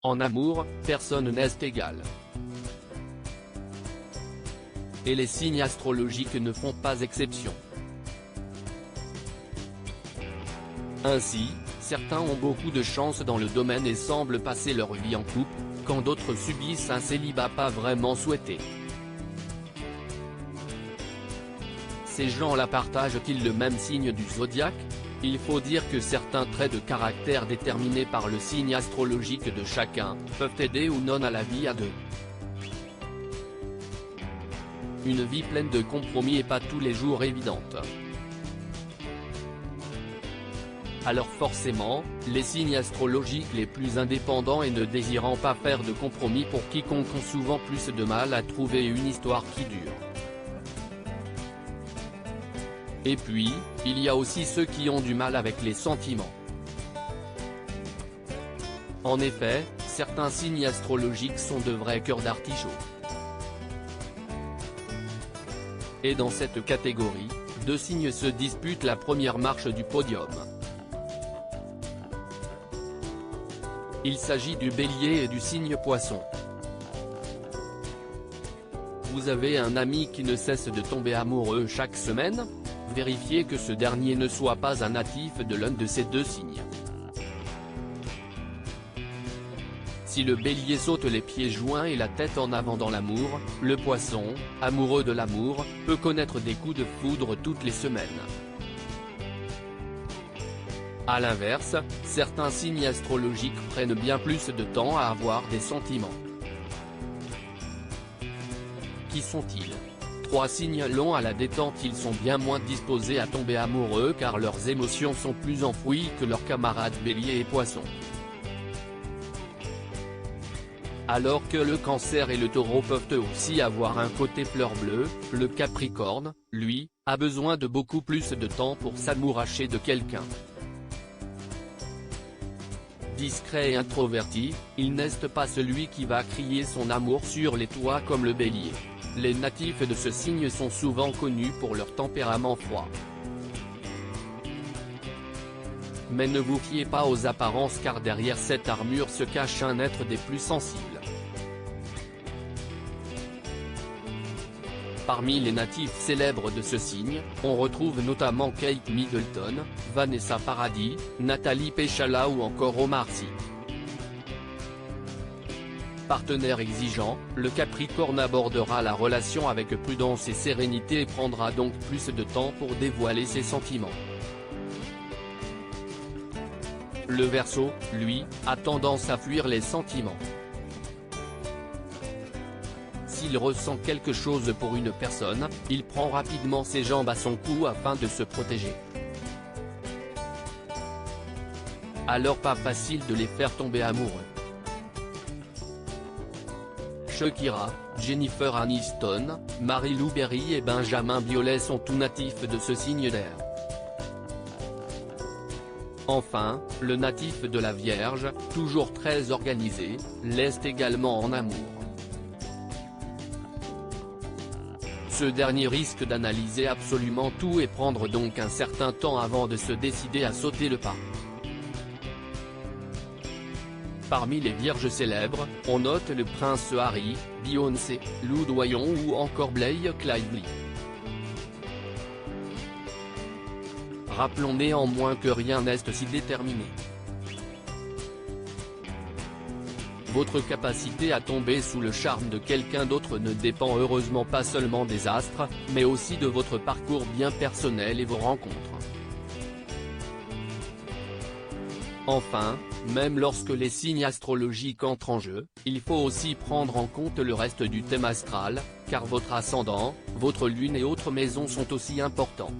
En amour, personne n'est égal. Et les signes astrologiques ne font pas exception. Ainsi, certains ont beaucoup de chance dans le domaine et semblent passer leur vie en couple, quand d'autres subissent un célibat pas vraiment souhaité. Ces gens-là partagent-ils le même signe du zodiaque? Il faut dire que certains traits de caractère déterminés par le signe astrologique de chacun, peuvent aider ou non à la vie à deux. Une vie pleine de compromis et pas tous les jours évidente. Alors forcément, les signes astrologiques les plus indépendants et ne désirant pas faire de compromis pour quiconque ont souvent plus de mal à trouver une histoire qui dure. Et puis, il y a aussi ceux qui ont du mal avec les sentiments. En effet, certains signes astrologiques sont de vrais cœurs d'artichaut. Et dans cette catégorie, deux signes se disputent la première marche du podium. Il s'agit du Bélier et du signe Poisson. Vous avez un ami qui ne cesse de tomber amoureux chaque semaine? Vérifiez que ce dernier ne soit pas un natif de l'un de ces deux signes. Si le Bélier saute les pieds joints et la tête en avant dans l'amour, le Poisson, amoureux de l'amour, peut connaître des coups de foudre toutes les semaines. A l'inverse, certains signes astrologiques prennent bien plus de temps à avoir des sentiments. Qui sont-ils? Trois signes longs à la détente. Ils sont bien moins disposés à tomber amoureux car leurs émotions sont plus enfouies que leurs camarades Bélier et Poisson. Alors que le Cancer et le Taureau peuvent aussi avoir un côté fleur bleue, le Capricorne, lui, a besoin de beaucoup plus de temps pour s'amouracher de quelqu'un. Discret et introverti, il n'est pas celui qui va crier son amour sur les toits comme le Bélier. Les natifs de ce signe sont souvent connus pour leur tempérament froid. Mais ne vous fiez pas aux apparences car derrière cette armure se cache un être des plus sensibles. Parmi les natifs célèbres de ce signe, on retrouve notamment Kate Middleton, Vanessa Paradis, Nathalie Péchala ou encore Omar Sy. Partenaire exigeant, le Capricorne abordera la relation avec prudence et sérénité et prendra donc plus de temps pour dévoiler ses sentiments. Le Verseau, lui, a tendance à fuir les sentiments. S'il ressent quelque chose pour une personne, il prend rapidement ses jambes à son cou afin de se protéger. Alors pas facile de les faire tomber amoureux. Shakira, Jennifer Aniston, Marie-Lou Berry et Benjamin Biolay sont tous natifs de ce signe d'air. Enfin, le natif de la Vierge, toujours très organisé, l'est également en amour. Ce dernier risque d'analyser absolument tout et prendre donc un certain temps avant de se décider à sauter le pas. Parmi les vierges célèbres, on note le prince Harry, Beyoncé, Lou Doyon ou encore Blake Lively. Rappelons néanmoins que rien n'est si déterminé. Votre capacité à tomber sous le charme de quelqu'un d'autre ne dépend heureusement pas seulement des astres, mais aussi de votre parcours bien personnel et vos rencontres. Enfin, même lorsque les signes astrologiques entrent en jeu, il faut aussi prendre en compte le reste du thème astral, car votre ascendant, votre lune et autres maisons sont aussi importants.